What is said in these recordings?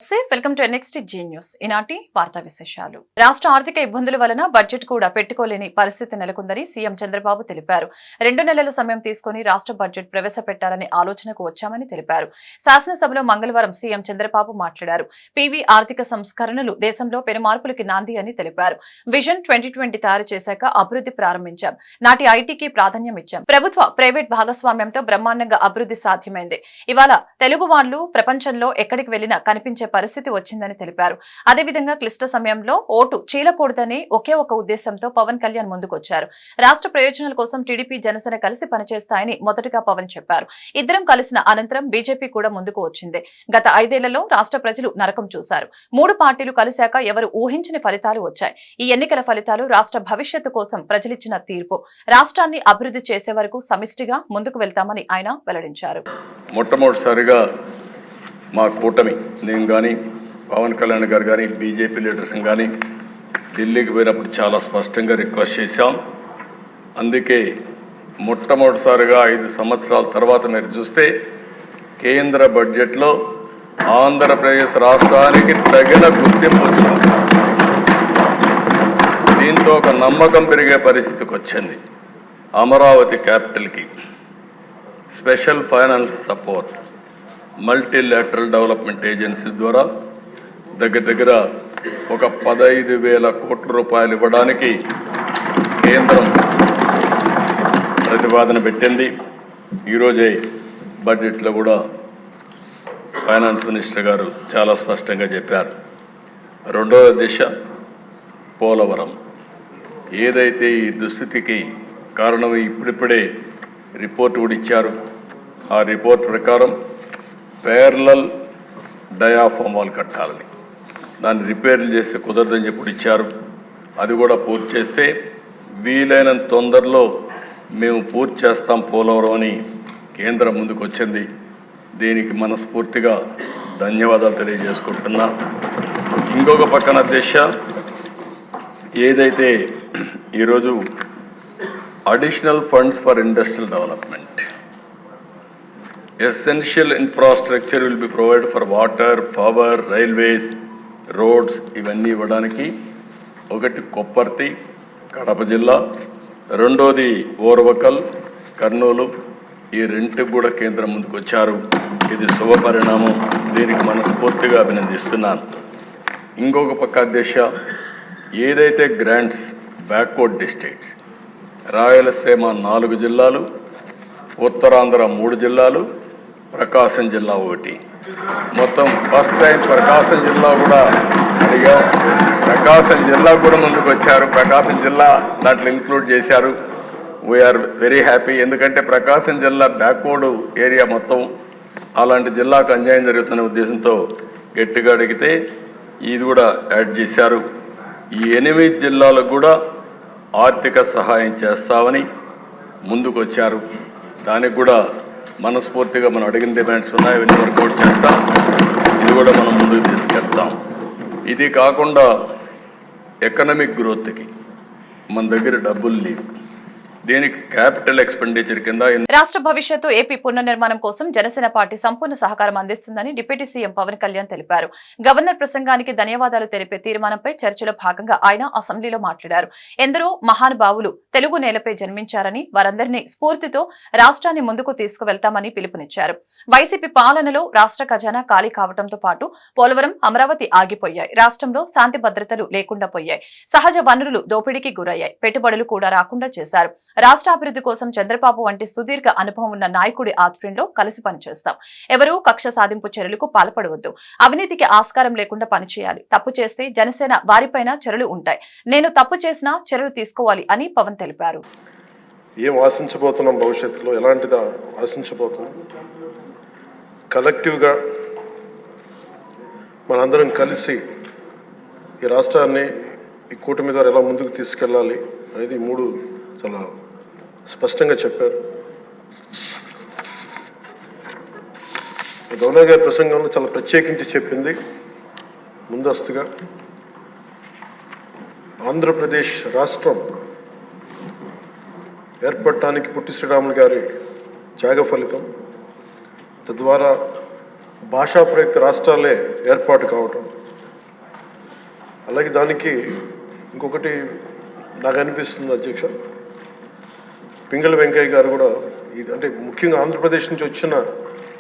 Welcome to next Zee News. ఈనాటి వార్తా విశేషాలు. రాష్ట్ర ఆర్థిక ఇబ్బందుల వలన బడ్జెట్ కూడా పెట్టుకోలేని పరిస్థితి నెలకొందని సీఎం చంద్రబాబు తెలిపారు. 2 నెలల సమయం తీసుకుని రాష్ట్ర బడ్జెట్ ప్రవేశపెట్టాలనే ఆలోచనకు వచ్చామని తెలిపారు. శాసనసభలో మంగళవారం సీఎం చంద్రబాబు మాట్లాడారు. పీవీ ఆర్థిక సంస్కరణలు దేశంలో పెను మార్పులకి నాంది అని తెలిపారు. విజన్ 2020 తయారు చేశాక అభివృద్ధి ప్రారంభించాం. నాటి ఐటీకి ప్రాధాన్యం ఇచ్చాం. ప్రభుత్వ ప్రైవేట్ భాగస్వామ్యంతో బ్రహ్మాండంగా అభివృద్ధి సాధ్యమైంది. ఇవాళ తెలుగు వాళ్లు ప్రపంచంలో ఎక్కడికి వెళ్లినా కనిపించే పరిస్థితి వచ్చిందని తెలిపారు. అదేవిధంగా క్లిష్ట సమయంలో ఓటు చీలకూడదని ఒకే ఒక ఉద్దేశంతో పవన్ కళ్యాణ్ ముందుకొచ్చారు. రాష్ట్ర ప్రయోజనాల కోసం టీడీపీ జనసేన కలిసి పనిచేస్తాయని మొదటగా పవన్ చెప్పారు. ఇద్దరం కలిసిన అనంతరం బీజేపీ కూడా ముందుకు వచ్చింది. గత 5 ఏళ్లలో రాష్ట్ర ప్రజలు నరకం చూశారు. 3 పార్టీలు కలిశాక ఎవరు ఊహించని ఫలితాలు వచ్చాయి. ఈ ఎన్నికల ఫలితాలు రాష్ట్ర భవిష్యత్తు కోసం ప్రజలిచ్చిన తీర్పు. రాష్ట్రాన్ని అభివృద్ధి చేసే వరకు సమిష్టిగా ముందుకు వెళ్తామని ఆయన వెల్లడించారు. మొట్టమొదటిసారిగా మా కూటమి నేను కానీ పవన్ కళ్యాణ్ గారు కానీ బీజేపీ లీడర్స్ కానీ ఢిల్లీకి పోయినప్పుడు చాలా స్పష్టంగా రిక్వెస్ట్ చేశాం. అందుకే మొట్టమొదటిసారిగా 5 సంవత్సరాల తర్వాత మీరు చూస్తే కేంద్ర బడ్జెట్లో ఆంధ్రప్రదేశ్ రాష్ట్రానికి తగిన గుర్తింపు వచ్చింది. దీంతో ఒక నమ్మకం పెరిగే పరిస్థితికి వచ్చింది. అమరావతి క్యాపిటల్కి special finance support multilateral development agency ద్వారా దగ్గర ఒక 15,000 కోట్ల రూపాయలు ఇవ్వడానికి కేంద్రం ప్రతిపాదన పెట్టింది. ఈరోజే బడ్జెట్లో కూడా ఫైనాన్స్ మినిస్టర్ గారు చాలా స్పష్టంగా చెప్పారు. రెండవ దిశ పోలవరం. ఏదైతే ఈ దుస్థితికి కారణం ఇప్పుడిప్పుడే రిపోర్ట్ కూడా ఇచ్చారు. ఆ రిపోర్ట్ ప్రకారం ప్యారలల్ డయాఫామ్ వాల్ కట్టాలని, దాన్ని రిపేర్లు చేస్తే కుదరదని చెప్పి ఇచ్చారు. అది కూడా పూర్తి చేస్తే వీలైనంత తొందరలో మేము పూర్తి చేస్తాం పోలవరం అని కేంద్రం ముందుకు వచ్చింది. దీనికి మనస్ఫూర్తిగా ధన్యవాదాలు తెలియజేసుకుంటున్నా. ఇంకొక పక్కన దిశ ఏదైతే ఈరోజు additional funds for industrial development, essential infrastructure will be provided for water, power, railways, roads. ఇవన్నీ ఇవ్వడానికి ఒకటి కొప్పర్తి కడప జిల్లా, రెండోది ఓర్వకల్ కర్నూలు. ఈ 2 కూడా కేంద్రం ముందుకు వచ్చారు. ఇది శుభ పరిణామం. దీనికి మనస్ఫూర్తిగా అభినందిస్తున్నాను. ఇంకొక పక్క దిశ ఏదైతే గ్రాంట్స్ బ్యాక్వర్డ్ డిస్ట్రిక్ట్స్, రాయలసీమ 4 జిల్లాలు, ఉత్తరాంధ్ర 3 జిల్లాలు, ప్రకాశం జిల్లా 1. మొత్తం ఫస్ట్ టైం ప్రకాశం జిల్లా కూడా అడిగా. ప్రకాశం జిల్లా కూడా ముందుకు వచ్చారు. ప్రకాశం జిల్లా దాంట్లో ఇంక్లూడ్ చేశారు. We are very happy. ఎందుకంటే ప్రకాశం జిల్లా బ్యాక్వర్డ్ ఏరియా మొత్తం, అలాంటి జిల్లాకు అన్యాయం జరుగుతున్న ఉద్దేశంతో గట్టిగా అడిగితే ఇది కూడా యాడ్ చేశారు. ఈ 8 జిల్లాలకు కూడా ఆర్థిక సహాయం చేస్తామని ముందుకు వచ్చారు. దానికి కూడా మనస్ఫూర్తిగా మనం అడిగిన డిమాండ్స్ ఉన్నాయి, ఇవన్నీ వర్కౌట్ చేస్తాం. ఇది కూడా మనం ముందుకు తీసుకెళ్తాం. ఇది కాకుండా ఎకనామిక్ గ్రోత్కి మన దగ్గర డబ్బులు లేవు. దీనికి క్యాపిటల్ ఎక్స్పెండిచర్ కింద రాష్ట్ర భవిష్యత్తు ఏపీ పునర్నిర్మాణం కోసం జనసేన పార్టీ సంపూర్ణ సహకారం అందిస్తుందని డిప్యూటీ సీఎం పవన్ కళ్యాణ్ తెలిపారు. గవర్నర్ ప్రసంగానికి ధన్యవాదాలు తెలిపే తీర్మానంపై చర్చలో భాగంగా ఆయన అసెంబ్లీలో మాట్లాడారు. ఎందరో మహానుభావులు తెలుగు నేలపై జన్మించారని, వారందరినీ స్ఫూర్తితో రాష్ట్రాన్ని ముందుకు తీసుకువెళ్తామని పిలుపునిచ్చారు. వైసీపీ పాలనలో రాష్ట్ర ఖజానా ఖాళీ కావడంతో పాటు పోలవరం, అమరావతి ఆగిపోయాయి. రాష్ట్రంలో శాంతి భద్రతలు లేకుండా పోయాయి. సహజ వనరులు దోపిడీకి గురయ్యాయి. పెట్టుబడులు కూడా రాకుండా చేశారు. రాష్ట్ర అభివృద్ధి కోసం చంద్రబాబు వంటి సుదీర్ఘ అనుభవం ఉన్న నాయకుడి ఆధ్వర్యంలో కలిసి పనిచేస్తాం. ఎవరూ కక్ష సాధింపు చర్యలకు పాల్పడవద్దు. అవినీతికి ఆస్కారం లేకుండా పనిచేయాలి. తప్పు చేస్తే జనసేన వారిపైన చర్యలు ఉంటాయి. నేను తప్పు చేసినా చర్యలు తీసుకోవాలి అని పవన్ తెలిపారు. ఏం ఆశించబోతున్నాం, భవిష్యత్తులో ఎలాంటిదా ఆశించబోతున్నాం, కలెక్టివ్గా మనందరం కలిసి ఈ రాష్ట్రాన్ని ఈ కూటమి ద్వారా ఎలా ముందుకు తీసుకెళ్ళాలి అనేది 3 చాలా స్పష్టంగా చెప్పారు. గవర్నర్ గారి ప్రసంగంలో చాలా ప్రత్యేకించి చెప్పింది ముందస్తుగా ఆంధ్రప్రదేశ్ రాష్ట్రం ఏర్పడటానికి పుట్టి శ్రీరాములు గారి త్యాగ ఫలితం. తద్వారా భాషా ప్రయుక్త రాష్ట్రాలే ఏర్పాటు కావటం, అలాగే దానికి ఇంకొకటి నాకు అనిపిస్తుంది అధ్యక్ష, పింగళ వెంకయ్య గారు కూడా ఇది అంటే ముఖ్యంగా ఆంధ్రప్రదేశ్ నుంచి వచ్చిన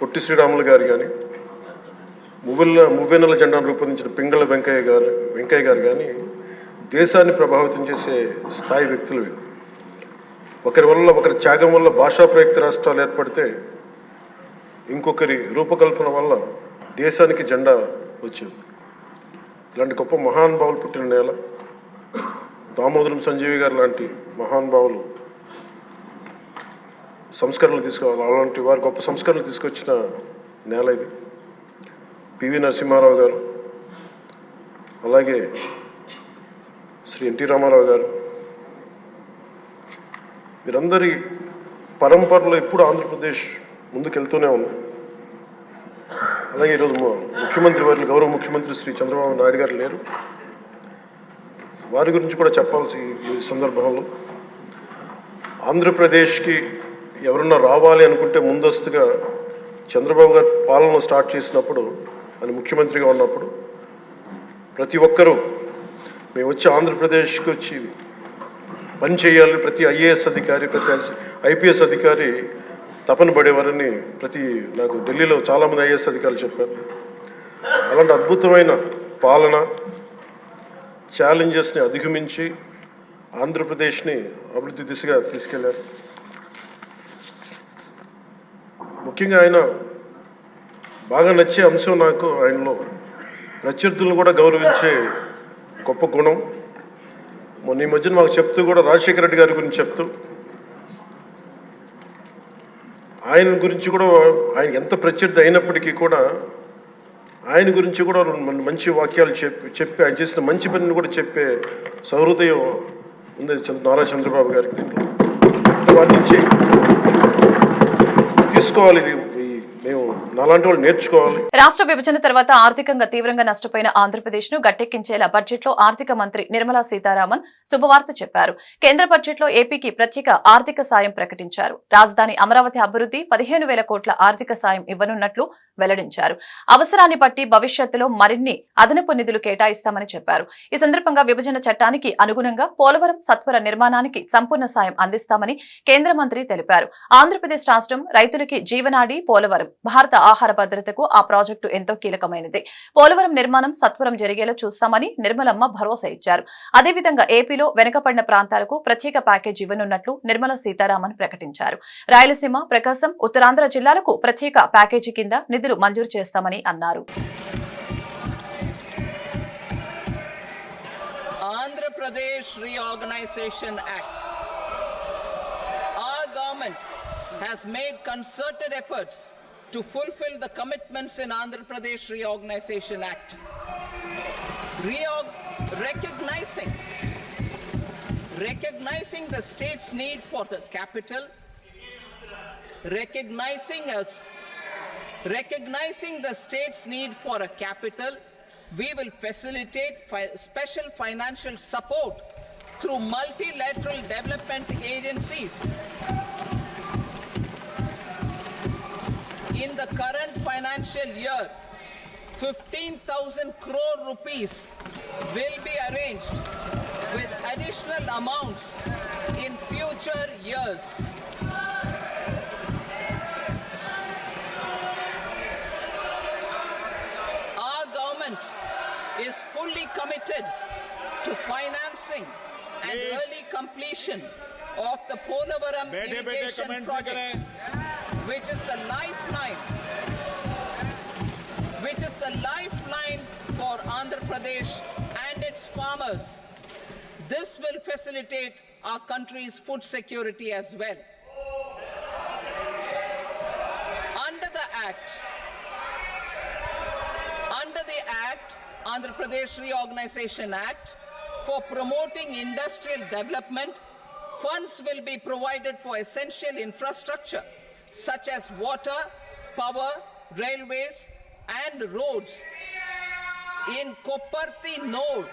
పొట్టి శ్రీరాములు గారు కానీ మువ్వెన్నెల జెండాను రూపొందించిన పింగళ వెంకయ్య గారు కానీ దేశాన్ని ప్రభావితం చేసే స్థాయి వ్యక్తులు. ఒకరి త్యాగం వల్ల భాషా ప్రయుక్త రాష్ట్రాలు ఏర్పడితే ఇంకొకరి రూపకల్పన వల్ల దేశానికి జెండా వచ్చింది. ఇలాంటి గొప్ప మహానుభావులు పుట్టిన నేల, దామోదరం సంజీవి గారు లాంటి మహానుభావులు సంస్కరణలు తీసుకోవాలి, అలాంటి వారు గొప్ప సంస్కరణలు తీసుకొచ్చిన నేల ఇది. పివి నరసింహారావు గారు, అలాగే శ్రీ ఎన్టీ రామారావు గారు, వీరందరి పరంపరలో ఎప్పుడు ఆంధ్రప్రదేశ్ ముందుకెళ్తూనే ఉంది. అలాగే ఈరోజు ముఖ్యమంత్రి వారిని గౌరవ ముఖ్యమంత్రి శ్రీ చంద్రబాబు నాయుడు గారు లేరు, వారి గురించి కూడా చెప్పాల్సి ఈ సందర్భంలో. ఆంధ్రప్రదేశ్కి ఎవరన్నా రావాలి అనుకుంటే ముందస్తుగా చంద్రబాబు గారు పాలన స్టార్ట్ చేసినప్పుడు, ఆయన ముఖ్యమంత్రిగా ఉన్నప్పుడు ప్రతి ఒక్కరూ మేము వచ్చి ఆంధ్రప్రదేశ్కి వచ్చి పని చేయాలి, ప్రతి ఐఏఎస్ అధికారి, ప్రతి ఐపీఎస్ అధికారి తపన పడేవారని నాకు ఢిల్లీలో చాలామంది ఐఏఎస్ అధికారులు చెప్పారు. అలాంటి అద్భుతమైన పాలన, ఛాలెంజెస్ని అధిగమించి ఆంధ్రప్రదేశ్ని అభివృద్ధి దిశగా తీసుకెళ్లారు. ముఖ్యంగా ఆయన బాగా నచ్చే అంశం నాకు ఆయనలో ప్రత్యర్థులను కూడా గౌరవించే గొప్ప గుణం. మొన్న ఈ మధ్యన మాకు చెప్తూ కూడా రాజశేఖర రెడ్డి గారి గురించి చెప్తూ ఆయన గురించి కూడా, ఆయన ఎంత ప్రత్యర్థి అయినప్పటికీ కూడా ఆయన గురించి కూడా మంచి వాక్యాలు చెప్పి ఆయన చేసిన మంచి పనిని కూడా చెప్పే సహృదయం ఉంది నారా చంద్రబాబు గారికి. వాటి నుంచి తీసుకోవాలి, మేము నాలాంటి వాళ్ళు నేర్చుకోవాలి. రాష్ట్ర విభజన తర్వాత ఆర్థికంగా తీవ్రంగా నష్టపోయిన ఆంధ్రప్రదేశ్ ను గట్టెక్కించేలా బడ్జెట్ లో ఆర్థిక మంత్రి నిర్మలా సీతారామన్ శుభవార్త చెప్పారు. కేంద్ర బడ్జెట్ లో ఏపీకి ప్రత్యేక ఆర్థిక సాయం ప్రకటించారు. రాజధాని అమరావతి అభివృద్ధి 15,000 కోట్ల ఆర్థిక సాయం ఇవ్వనున్నట్లు వెల్లడించారు. అవసరాన్ని బట్టి భవిష్యత్తులో మరిన్ని అదనపు నిధులు కేటాయిస్తామని చెప్పారు. ఈ సందర్భంగా విభజన చట్టానికి అనుగుణంగా పోలవరం సత్వర నిర్మాణానికి సంపూర్ణ సాయం అందిస్తామని కేంద్ర మంత్రి తెలిపారు. ఆంధ్రప్రదేశ్ రాష్ట్రం రైతులకి జీవనాడి పోలవరం. భారత ఆహార భద్రతకు ఆ ప్రాజెక్టు ఎంతో కీలకమైనది. పోలవరం నిర్మాణం సత్వరం జరిగేలా చూస్తామని నిర్మలమ్మ భరోసా ఇచ్చారు. అదేవిధంగా ఏపీలో వెనుకబడిన ప్రాంతాలకు ప్రత్యేక ప్యాకేజీ ఇవ్వనున్నట్లు నిర్మలా సీతారామన్ ప్రకటించారు. రాయలసీమ, ప్రకాశం, ఉత్తరాంధ్ర జిల్లాలకు ప్రత్యేక ప్యాకేజీ కింద నిధులు మంజూరు చేస్తామని అన్నారు. Andhra Pradesh reorganisation act. Our government has made concerted efforts to fulfill the commitments in Andhra Pradesh Reorganization Act. Recognizing the state's need for the capital, recognizing the state's need for a capital, we will facilitate special financial support through multilateral development agencies. In the current financial year, 15,000 crore rupees will be arranged with additional amounts in future years. Our government is fully committed to financing and early completion of the Polavaram irrigation project, which is the lifeline for Andhra Pradesh and its farmers. This will facilitate our country's food security as well. Under the Act, Andhra Pradesh Reorganization Act, for promoting industrial development, funds will be provided for essential infrastructure such as water, power, railways and roads in Kopparthi node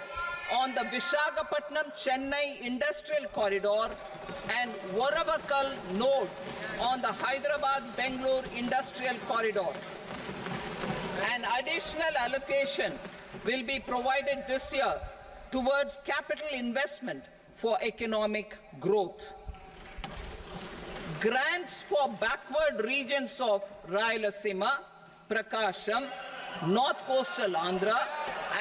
on the Visakhapatnam-Chennai industrial corridor and Varavakal node on the Hyderabad-Bangalore industrial corridor. An additional allocation will be provided this year towards capital investment for economic growth. Grants for backward regions of Rayalaseema, Prakasham, North Coastal Andhra,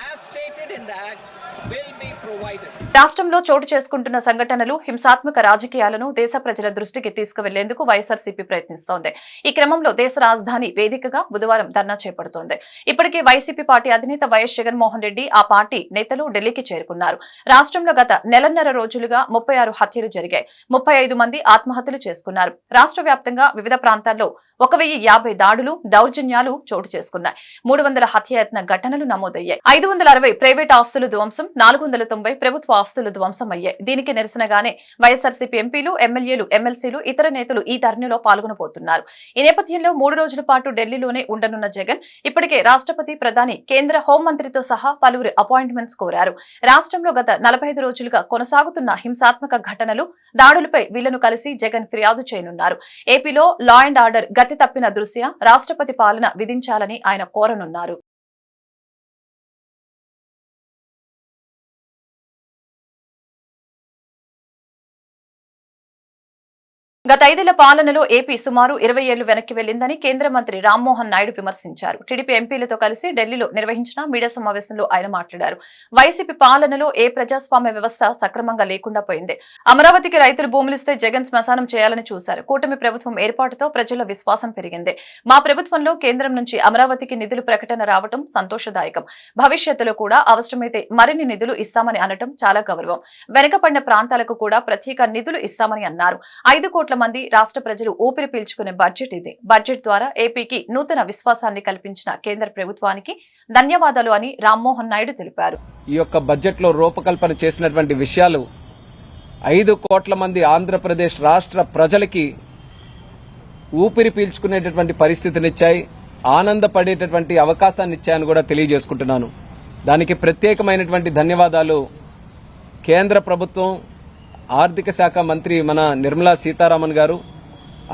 as stated in the Act, will be provided. రాష్ట్రంలో చోటు చేసుకుంటున్న సంఘటనలు హింసాత్మక రాజకీయాలను దేశ ప్రజల దృష్టికి తీసుకువెళ్లేందుకు వైఎస్ఆర్సీపీ ప్రయత్నిస్తోంది. ఈ క్రమంలో దేశ రాజధాని వేదికగా బుధవారం ధర్నా చేపడుతోంది. ఇప్పటికే వైసీపీ పార్టీ అధినేత వైఎస్ జగన్మోహన్ రెడ్డి ఆ పార్టీ నేతలు ఢిల్లీకి చేరుకున్నారు. రాష్ట్రంలో గత నెలన్నర రోజులుగా 36 హత్యలు జరిగాయి. 35 మంది ఆత్మహత్యలు చేసుకున్నారు. రాష్ట్ర వ్యాప్తంగా వివిధ ప్రాంతాల్లో 1050 దాడులు, దౌర్జన్యాలు చోటు చేసుకున్నాయి. 300 హత్యాయత్న ఘటనలు నమోదయ్యాయి. 560 ప్రైవేట్ ఆస్తులు ధ్వంసం, 490 ప్రభుత్వ ఆస్తులు ధ్వంసమయ్యాయి. దీనికి నిరసనగానే వైఎస్ఆర్సీపీ ఎంపీలు, ఎమ్మెల్యేలు, ఎమ్మెల్సీలు, ఇతర నేతలు ఈ ధర్నీలో పాల్గొనబోతున్నారు. ఈ నేపథ్యంలో 3 రోజుల పాటు ఢిల్లీలోనే ఉండనున్న జగన్ ఇప్పటికే రాష్ట్రపతి, ప్రధాని, కేంద్ర హోంమంత్రితో సహా పలువురు అపాయింట్మెంట్స్ కోరారు. రాష్ట్రంలో గత 45 రోజులుగా కొనసాగుతున్న హింసాత్మక ఘటనలు, దాడులపై వీళ్లను కలిసి జగన్ ఫిర్యాదు చేయనున్నారు. ఏపీలో లా అండ్ ఆర్డర్ గతి తప్పిన దృష్ట్యా రాష్ట్రపతి పాలన విధించాలని ఆయన కోరనున్నారు. గత 5 ఏళ్ల పాలనలో ఏపీ సుమారు 20 ఏళ్లు వెనక్కి వెళ్లిందని కేంద్ర మంత్రి రామ్మోహన్ నాయుడు విమర్శించారు. టీడీపీ ఎంపీలతో కలిసి ఢిల్లీలో నిర్వహించిన మీడియా సమావేశంలో ఆయన మాట్లాడారు. వైసీపీ పాలనలో ఏ ప్రజాస్వామ్య వ్యవస్థ సక్రమంగా లేకుండా పోయింది. అమరావతికి రైతులు భూములిస్తే జగన్ శ్మశానం చేయాలని చూశారు. కూటమి ప్రభుత్వం ఏర్పాటుతో ప్రజల విశ్వాసం పెరిగింది. మా ప్రభుత్వంలో కేంద్రం నుంచి అమరావతికి నిధులు ప్రకటన రావడం సంతోషదాయకం. భవిష్యత్తులో కూడా అవసరమైతే మరిన్ని నిధులు ఇస్తామని అనడం చాలా గౌరవం. వెనుకబడిన ప్రాంతాలకు కూడా ప్రత్యేక నిధులు ఇస్తామని అన్నారు. 5 కోట్ల మంది రాష్ట్ర ప్రజలు ఊపిరి పీల్చుకునే బడ్జెట్ ఇది. బడ్జెట్ ద్వారా ఏపీకి నూతన విశ్వాసాన్ని కల్పించిన కేంద్ర ప్రభుత్వానికి ధన్యవాదాలు అని రామ్మోహన్ నాయుడు తెలిపారు. ఈ యొక్క బడ్జెట్ లో రూపకల్పన చేసినటువంటి విషయాలు 5 కోట్ల మంది ఆంధ్రప్రదేశ్ రాష్ట్ర ప్రజలకి ఊపిరి పీల్చుకునేటటువంటి పరిస్థితినిచ్చాయి, ఆనందపడేటటువంటి అవకాశాన్ని ఇచ్చాయని కూడా తెలియజేసుకుంటున్నాను. దానికి ప్రత్యేకమైనటువంటి ధన్యవాదాలు కేంద్ర ప్రభుత్వం, ఆర్థిక శాఖ మంత్రి మన నిర్మలా సీతారామన్ గారు,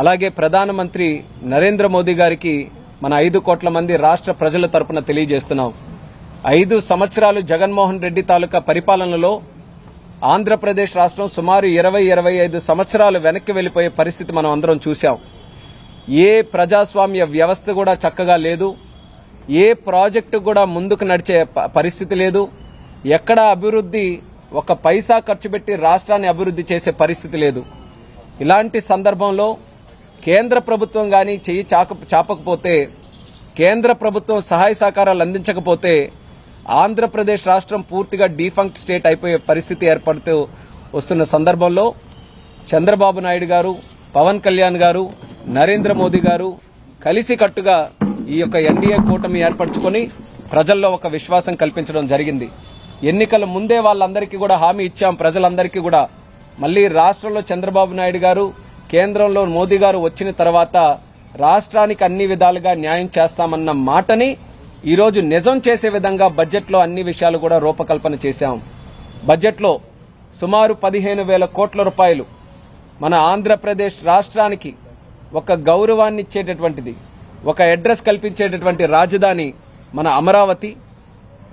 అలాగే ప్రధానమంత్రి నరేంద్ర మోదీ గారికి మన 5 కోట్ల మంది రాష్ట్ర ప్రజల తరపున తెలియజేస్తున్నాం. 5 సంవత్సరాలు జగన్మోహన్ రెడ్డి తాలూకా పరిపాలనలో ఆంధ్రప్రదేశ్ రాష్ట్రం సుమారు 20-25 సంవత్సరాలు వెనక్కి వెళ్లిపోయే పరిస్థితి మనం అందరం చూశాం. ఏ ప్రజాస్వామ్య వ్యవస్థ కూడా చక్కగా లేదు, ఏ ప్రాజెక్టు కూడా ముందుకు నడిచే పరిస్థితి లేదు, ఎక్కడ అభివృద్ధి ఒక పైసా ఖర్చు పెట్టి రాష్ట్రాన్ని అభివృద్ధి చేసే పరిస్థితి లేదు. ఇలాంటి సందర్భంలో కేంద్ర ప్రభుత్వం గాని చెయ్యి చాపకపోతే, కేంద్ర ప్రభుత్వం సహాయ సహకారాలు అందించకపోతే ఆంధ్రప్రదేశ్ రాష్ట్రం పూర్తిగా డీఫంక్ట్ స్టేట్ అయిపోయే పరిస్థితి ఏర్పడుతూ వస్తున్న సందర్భంలో చంద్రబాబు నాయుడు గారు, పవన్ కళ్యాణ్ గారు, నరేంద్ర మోదీ గారు కలిసికట్టుగా ఈ యొక్క ఎన్డీఏ కూటమి ఏర్పరచుకొని ప్రజల్లో ఒక విశ్వాసం కల్పించడం జరిగింది. ఎన్నికల ముందే వాళ్ళందరికీ కూడా హామీ ఇచ్చాం. ప్రజలందరికీ కూడా మళ్లీ రాష్ట్రంలో చంద్రబాబు నాయుడు గారు, కేంద్రంలో మోదీ గారు వచ్చిన తర్వాత రాష్ట్రానికి అన్ని విధాలుగా న్యాయం చేస్తామన్న మాటని ఈరోజు నిజం చేసే విధంగా బడ్జెట్లో అన్ని విషయాలు కూడా రూపకల్పన చేశాం. బడ్జెట్లో సుమారు 15,000 కోట్ల రూపాయలు మన ఆంధ్రప్రదేశ్ రాష్ట్రానికి ఒక గౌరవాన్ని ఇచ్చేటటువంటిది, ఒక అడ్రస్ కల్పించేటటువంటి రాజధాని మన అమరావతి.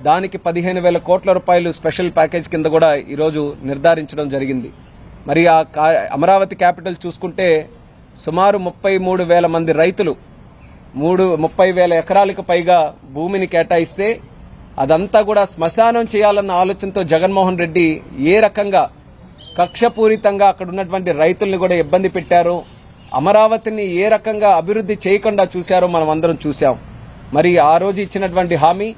దానికి 15,000 కోట్ల రూపాయలు స్పెషల్ ప్యాకేజ్ కింద కూడా ఈరోజు నిర్ధారించడం జరిగింది. మరి ఆ అమరావతి క్యాపిటల్ చూసుకుంటే సుమారు 33,000 మంది రైతులు 30,000 ఎకరాలకు పైగా భూమిని కేటాయిస్తే అదంతా కూడా శ్మశానం చేయాలన్న ఆలోచనతో జగన్మోహన్ రెడ్డి ఏ రకంగా కక్షపూరితంగా అక్కడ ఉన్నటువంటి రైతుల్ని కూడా ఇబ్బంది పెట్టారో, అమరావతిని ఏ రకంగా అభివృద్ధి చేయకుండా చూశారో మనం అందరం చూశాం. మరి ఆ రోజు ఇచ్చినటువంటి హామీ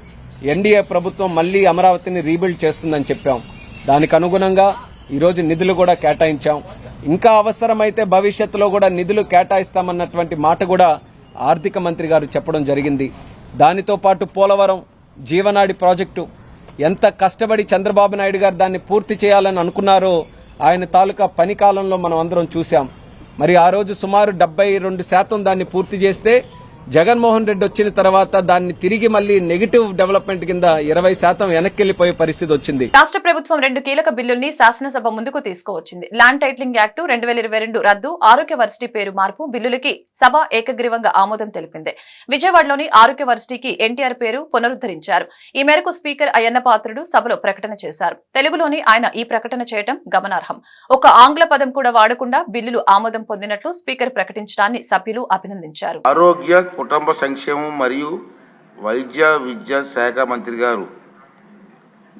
ఎన్డీఏ ప్రభుత్వం మళ్లీ అమరావతిని రీబిల్డ్ చేస్తుందని చెప్పాం. దానికి అనుగుణంగా ఈరోజు నిధులు కూడా కేటాయించాం. ఇంకా అవసరమైతే భవిష్యత్తులో కూడా నిధులు కేటాయిస్తామన్నటువంటి మాట కూడా ఆర్థిక మంత్రి గారు చెప్పడం జరిగింది. దానితో పాటు పోలవరం జీవనాడి ప్రాజెక్టు ఎంత కష్టపడి చంద్రబాబు నాయుడు గారు దాన్ని పూర్తి చేయాలని అనుకున్నారో ఆయన తాలూకా పని కాలంలో మనం అందరం చూశాం. మరి ఆ రోజు సుమారు 72% దాన్ని పూర్తి చేస్తే జగన్మోహన్ రెడ్డి వచ్చిన తర్వాత దాన్ని తిరిగి మళ్ళీ నెగిటివ్ డెవలప్మెంట్ కింద 20% వెనక్కిళ్లిపోయే పరిస్థితి వచ్చింది. రాష్ట్ర ప్రభుత్వం 2 కీలక బిల్లుల్ని శాసనసభ ముందుకు తీసుకువచ్చింది. ల్యాండ్ టైటిలింగ్ యాక్టు 2022 రద్దు, ఆరోగ్య వర్సిటీ పేరు మార్పు బిల్లులకి సభ ఏకగ్రీవంగా ఆమోదం తెలిపింది. విజయవాడలోని ఆరోగ్య వర్సిటీకి ఎన్టీఆర్ పేరు పునరుద్ధరించారు. ఈ మేరకు స్పీకర్ అయ్యన్న పాత్రుడు సభలో ప్రకటన చేశారు. తెలుగులోని ఆయన ఈ ప్రకటన చేయడం గమనార్హం. ఒక ఆంగ్ల పదం కూడా వాడకుండా బిల్లులు ఆమోదం పొందినట్లు స్పీకర్ ప్రకటించడాన్ని సభ్యులు అభినందించారు. ఆరోగ్య కుటుంబ సంక్షేమం మరియు వైద్య విద్యా శాఖ మంత్రి గారు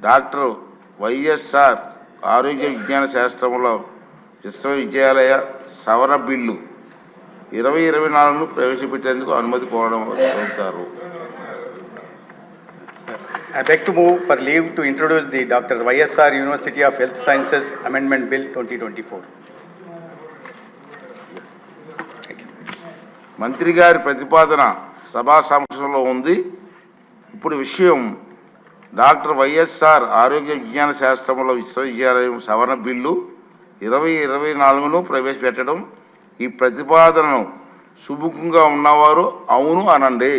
డాక్టర్ వైఎస్ఆర్ ఆరోగ్య విజ్ఞాన శాస్త్రంలో విశ్వవిద్యాలయ సవరణ బిల్లు 2024ను ప్రవేశపెట్టేందుకు అనుమతి కోరుతారు. I beg to move for leave to introduce the Dr. YSR University of Health Sciences Amendment Bill 2024. మంత్రి గారి ప్రతిపాదన సభా సమక్షంలో ఉంది. ఇప్పుడు విషయం డాక్టర్ వైఎస్ఆర్ ఆరోగ్య విజ్ఞాన శాస్త్రంలో విశ్వవిద్యాలయం సవరణ బిల్లు 2024ను ప్రవేశపెట్టడం. ఈ ప్రతిపాదనను సుముఖంగా ఉన్నవారు అవును అనండి,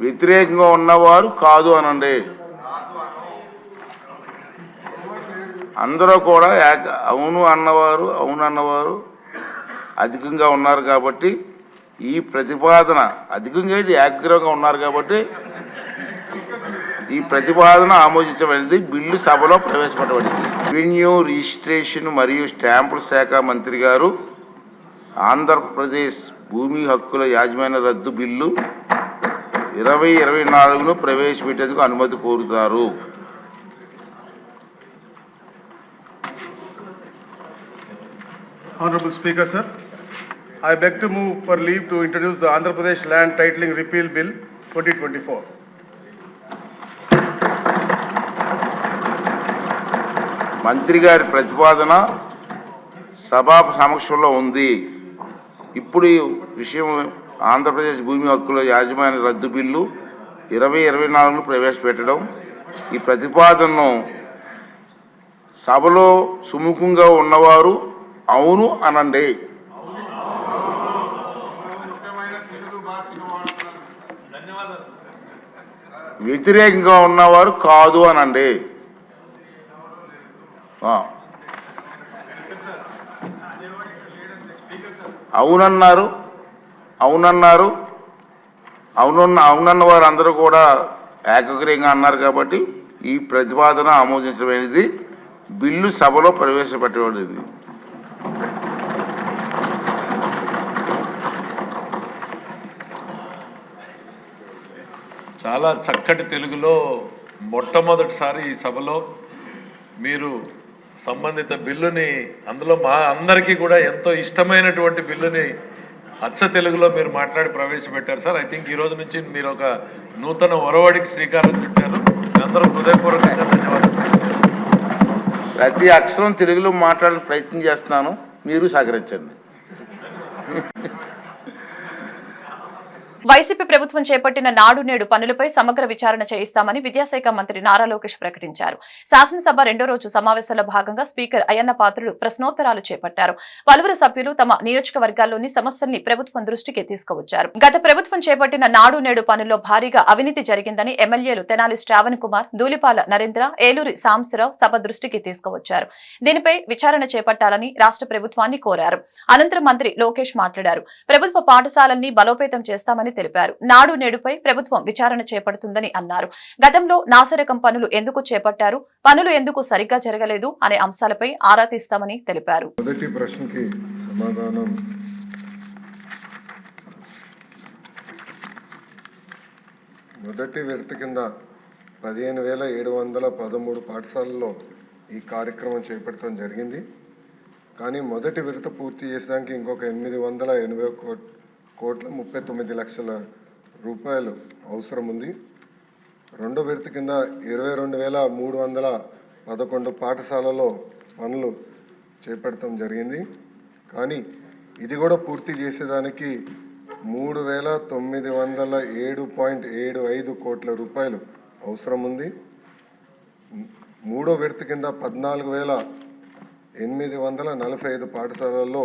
వ్యతిరేకంగా ఉన్నవారు కాదు అనండి. అందరూ కూడా అవును అన్నవారు అధికంగా ఉన్నారు కాబట్టి ఈ ప్రతిపాదన అధికంగా ఏకగ్రీవంగా ఉన్నారు కాబట్టి ఈ ప్రతిపాదన ఆమోదించబడింది. బిల్లు సభలో ప్రవేశపెట్టబడింది. రెవెన్యూ రిజిస్ట్రేషన్ మరియు స్టాంపుల శాఖ మంత్రి గారు ఆంధ్రప్రదేశ్ భూమి హక్కుల యాజమాన్య రద్దు బిల్లు 2024ను ప్రవేశపెట్టేందుకు అనుమతి కోరుతారు. Honorable Speaker, sir, I beg to move for leave to introduce the Andhra Pradesh Land Titling Repeal Bill 2024. మంత్రి గారి ప్రతిపాదన సభా సమక్షంలో ఉంది. ఇప్పుడు ఈ విషయం ఆంధ్రప్రదేశ్ భూమి హక్కుల యాజమాన్య రద్దు బిల్లు 2024ను ప్రవేశపెట్టడం. ఈ ప్రతిపాదనను సభలో సుముఖంగా ఉన్నవారు అవును అనండి, వ్యతిరేకంగా ఉన్నవారు కాదు అనండి. అవునన్న వారు అందరూ కూడా ఏకగ్రీయంగా అన్నారు కాబట్టి ఈ ప్రతిపాదన ఆమోదించబడింది. బిల్లు సభలో ప్రవేశపెట్టబడింది. చాలా చక్కటి తెలుగులో మొట్టమొదటిసారి ఈ సభలో మీరు సంబంధిత బిల్లుని, అందులో మా అందరికీ కూడా ఎంతో ఇష్టమైనటువంటి బిల్లుని అచ్చ తెలుగులో మీరు మాట్లాడి ప్రవేశపెట్టారు సార్. ఐ థింక్ ఈ రోజు నుంచి మీరు ఒక నూతన ఒరవడికి శ్రీకారం చుట్టారు. అందరూ హృదయపూర్వకంగా ధన్యవాదాలు. ప్రతి అక్షరం తెలుగులో మాట్లాడే ప్రయత్నం చేస్తున్నాను, మీరు సహకరించండి. వైసీపీ ప్రభుత్వం చేపట్టిన నాడు నేడు పనులపై సమగ్ర విచారణ చేయిస్తామని విద్యాశాఖ మంత్రి నారా లోకేష్ ప్రకటించారు. శాసనసభ 2వ రోజు సమావేశాల్లో భాగంగా స్పీకర్ అయ్యన్న పాత్రుడు ప్రశ్నోత్తరాలు చేపట్టారు. పలువురు సభ్యులు తమ నియోజకవర్గాల్లోని సమస్యల్ని ప్రభుత్వం దృష్టికి తీసుకువచ్చారు. గత ప్రభుత్వం చేపట్టిన నాడు నేడు పనుల్లో భారీగా అవినీతి జరిగిందని ఎమ్మెల్యేలు తెనాలి శ్రావణ్ కుమార్, ధూళిపాల నరేంద్ర, ఏలూరి సాంబశివరావు సభ దృష్టికి తీసుకువచ్చారు. దీనిపై విచారణ చేపట్టాలని రాష్ట్ర ప్రభుత్వాన్ని కోరారు. అనంతరం మంత్రి లోకేష్ మాట్లాడారు. ప్రభుత్వ పాఠశాలల్ని బలోపేతం చేస్తామని తెలిపారు. నాడు నేడుపై ప్రభుత్వం విచారణ చేపడుతుందని అన్నారు. గతంలో నాసిరకం పనులు ఎందుకు చేపట్టారు, పనులు ఎందుకు సరిగ్గా జరగలేదు అనే అంశాలపై ఆరా తీస్తామని తెలిపారు. మొదటి ప్రశ్నకి సమాధానం మొదటి విడత కింద 15,713 పాఠశాలల్లో ఈ కార్యక్రమం చేపట్టడం జరిగింది. కానీ మొదటి విడత పూర్తి చేసడానికి ఇంకొక 880 కోట్ల 39 లక్షల రూపాయలు అవసరం ఉంది. రెండో విడత కింద 22,311 పాఠశాలలో పనులు చేపట్టడం జరిగింది. కానీ ఇది కూడా పూర్తి చేసేదానికి 3,907.75 కోట్ల రూపాయలు అవసరం ఉంది. మూడో విడత కింద 14,845 పాఠశాలల్లో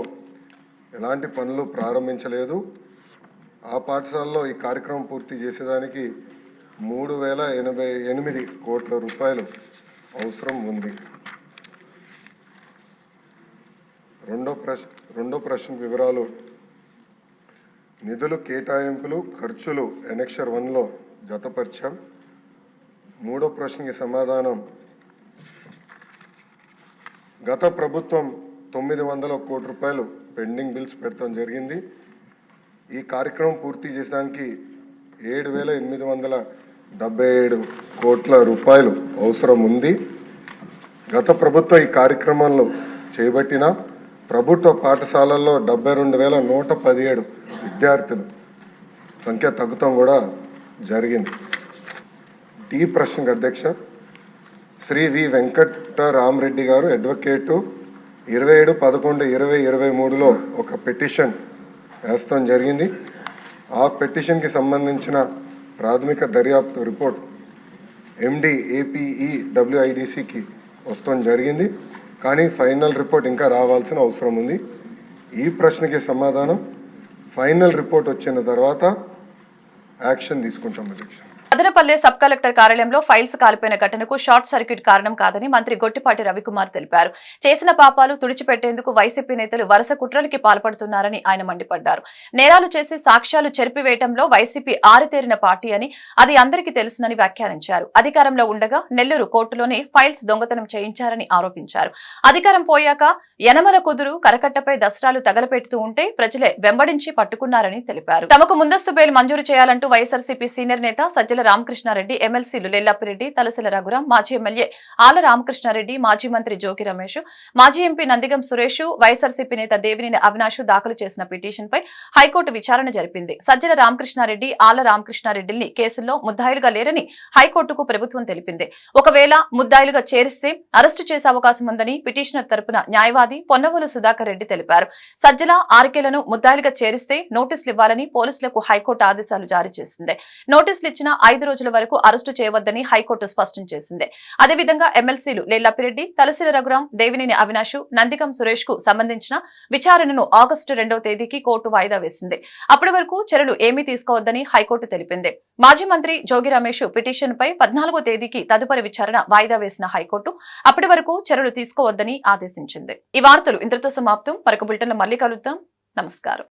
ఎలాంటి పనులు ప్రారంభించలేదు. ఆ పాఠశాలలో ఈ కార్యక్రమం పూర్తి చేసేదానికి 3088 కోట్ల రూపాయలు అవసరం ఉంది. రెండో ప్రశ్న వివరాలు. నిధులు కేటాయింపులు ఖర్చులు ఎనెక్షర్ 1లో జతపరిచాం. మూడో ప్రశ్నకి సమాధానం. గత ప్రభుత్వం 900 కోట్ల రూపాయలు పెండింగ్ బిల్స్ పెట్టడం జరిగింది. ఈ కార్యక్రమం పూర్తి చేసడానికి 7877 కోట్ల రూపాయలు అవసరం ఉంది. గత ప్రభుత్వం ఈ కార్యక్రమంలో చేపట్టిన ప్రభుత్వ పాఠశాలల్లో 72,117 విద్యార్థులు సంఖ్య తగ్గుతాం కూడా జరిగింది. డి ప్రశ్నకు అధ్యక్ష, శ్రీ వి వెంకటరామరెడ్డి గారు అడ్వకేటు 27/11/2023లో ఒక పిటిషన్ వేస్తాం జరిగింది. ఆ పిటిషన్కి సంబంధించిన ప్రాథమిక దర్యాప్తు రిపోర్ట్ ఎండి ఏపీఈడబ్ల్యూఐడిసికి వస్తాం జరిగింది. కానీ ఫైనల్ రిపోర్ట్ ఇంకా రావాల్సిన అవసరం ఉంది. ఈ ప్రశ్నకి సమాధానం ఫైనల్ రిపోర్ట్ వచ్చిన తర్వాత యాక్షన్ తీసుకుంటాం అధ్యక్ష. మదనపల్లె సబ్ కలెక్టర్ కార్యాలయంలో ఫైల్స్ కాలిపోయిన ఘటనకు షార్ట్ సర్క్యూట్ కారణం కాదని మంత్రి గొట్టిపాటి రవికుమార్ తెలిపారు. చేసిన పాపాలు తుడిచిపెట్టేందుకు వైసీపీ నేతలు వరుస కుట్రలకి పాల్పడుతున్నారని ఆయన మండిపడ్డారు. నేరాలు చేసి సాక్ష్యాలు చెరిపివేయటంలో వైసీపీ ఆరితేరిన పార్టీ అని, అది అందరికీ తెలుసునని వ్యాఖ్యానించారు. అధికారంలో ఉండగా నెల్లూరు కోర్టులోని ఫైల్స్ దొంగతనం చేయించారని ఆరోపించారు. అధికారం పోయాక యనమల కుదురు కరకట్టపై దసరాలు తగలపెడుతూ ఉంటే ప్రజలే వెంబడించి పట్టుకున్నారని తెలిపారు. తమకు ముందస్తు బెయిల్ మంజూరు చేయాలంటూ వైఎస్ఆర్సీపీ సీనియర్ నేత సజ్జల రామకృష్ణారెడ్డి, ఎమ్మెల్సీలు లెల్లాపిరెడ్డి, తలసిల రఘురాం, మాజీ ఎమ్మెల్యే ఆల రామకృష్ణారెడ్డి, మాజీ మంత్రి జోగి రమేష్, మాజీ ఎంపీ నందిగం సురేష్, వైఎస్ఆర్సీపీ నేత దేవినేని అవినాష్ దాఖలు చేసిన పిటిషన్పై హైకోర్టు విచారణ జరిపింది. సజ్జల రామకృష్ణారెడ్డి, ఆల రామకృష్ణారెడ్డిని కేసుల్లో ముద్దాయిలుగా లేరని హైకోర్టుకు ప్రభుత్వం తెలిపింది. ఒకవేళ ముద్దాయిలుగా చేరిస్తే అరెస్టు చేసే అవకాశం ఉందని పిటిషనర్ తరపున న్యాయవాది పొన్నవోలు సుధాకర్ రెడ్డి తెలిపారు. సజ్జల, ఆర్కేలను ముద్దాయిలుగా చేరిస్తే నోటీసులు ఇవ్వాలని పోలీసులకు హైకోర్టు ఆదేశాలు జారీ చేసింది. నోటీసులు ఇచ్చిన 5 రోజుల వరకు అరెస్టు చేయవద్దని హైకోర్టు స్పష్టం చేసింది. అదేవిధంగా ఎమ్మెల్సీలు లెల్లాపిరెడ్డి, తలసిల రఘురాం, దేవినేని అవినాష్, నందిగం సురేష్ కు సంబంధించిన విచారణను ఆగస్టు 2వ తేదీకి కోర్టు వాయిదా వేసింది. అప్పటి వరకు చర్యలు ఏమీ తీసుకోవద్దని హైకోర్టు తెలిపింది. మాజీ మంత్రి జోగి రమేష్ పిటిషన్ పై 14వ తేదీకి తదుపరి విచారణ వాయిదా వేసిన హైకోర్టు అప్పటి వరకు చర్యలు తీసుకోవద్దని ఆదేశించింది. ఈ వార్తలు ఇంతటితో సమాప్తం. మరొక బులెటిన్లో మళ్ళీ కలుద్దాం. నమస్కారం.